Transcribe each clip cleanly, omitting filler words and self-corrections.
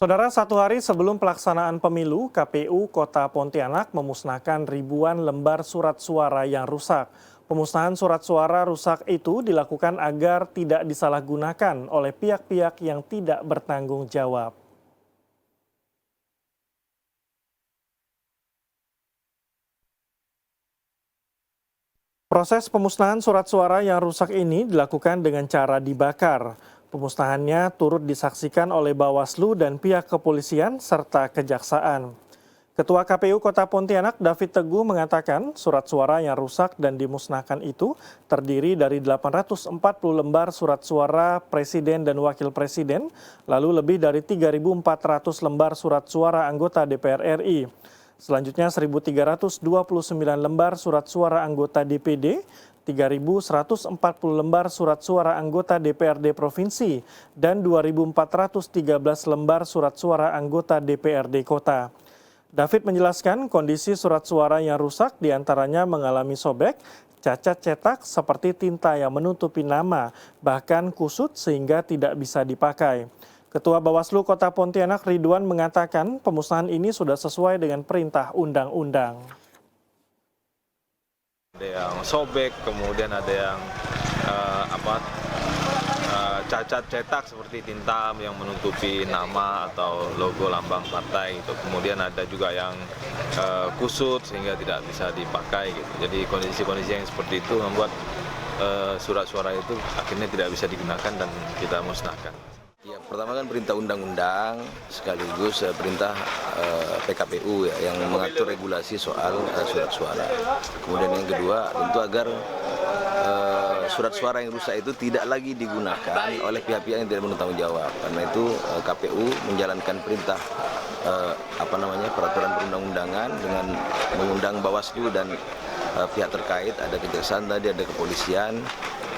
Saudara, satu hari sebelum pelaksanaan pemilu, KPU Kota Pontianak memusnahkan ribuan lembar surat suara yang rusak. Pemusnahan surat suara rusak itu dilakukan agar tidak disalahgunakan oleh pihak-pihak yang tidak bertanggung jawab. Proses pemusnahan surat suara yang rusak ini dilakukan dengan cara dibakar. Pemusnahannya turut disaksikan oleh Bawaslu dan pihak kepolisian serta kejaksaan. Ketua KPU Kota Pontianak David Teguh mengatakan surat suara yang rusak dan dimusnahkan itu terdiri dari 840 lembar surat suara Presiden dan Wakil Presiden, lalu lebih dari 3.400 lembar surat suara anggota DPR RI. Selanjutnya 1.329 lembar surat suara anggota DPD, 3.140 lembar surat suara anggota DPRD Provinsi, dan 2.413 lembar surat suara anggota DPRD Kota. David menjelaskan kondisi surat suara yang rusak diantaranya mengalami sobek, cacat cetak seperti tinta yang menutupi nama, bahkan kusut sehingga tidak bisa dipakai. Ketua Bawaslu Kota Pontianak Ridwan mengatakan pemusnahan ini sudah sesuai dengan perintah undang-undang. Ada yang sobek, kemudian ada yang cacat cetak seperti tinta yang menutupi nama atau logo lambang partai. Kemudian ada juga yang kusut sehingga tidak bisa dipakai. Jadi kondisi-kondisi yang seperti itu membuat surat suara itu akhirnya tidak bisa digunakan dan kita musnahkan. Ya, pertama kan perintah undang-undang sekaligus perintah PKPU ya, yang mengatur regulasi soal surat suara. Kemudian yang kedua tentu agar surat suara yang rusak itu tidak lagi digunakan oleh pihak-pihak yang tidak bertanggung jawab. Karena itu KPU menjalankan perintah peraturan perundang-undangan dengan mengundang Bawaslu dan pihak terkait, ada kejaksaan tadi, ada kepolisian.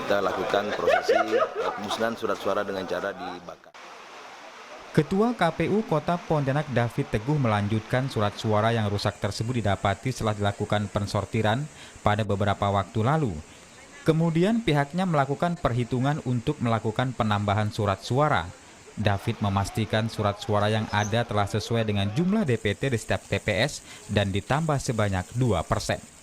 Kita lakukan prosesi pemusnahan surat suara dengan cara dibakar. Ketua KPU Kota Pontianak David Teguh melanjutkan surat suara yang rusak tersebut didapati setelah dilakukan pensortiran pada beberapa waktu lalu. Kemudian pihaknya melakukan perhitungan untuk melakukan penambahan surat suara. David memastikan surat suara yang ada telah sesuai dengan jumlah DPT di setiap TPS dan ditambah sebanyak 2%.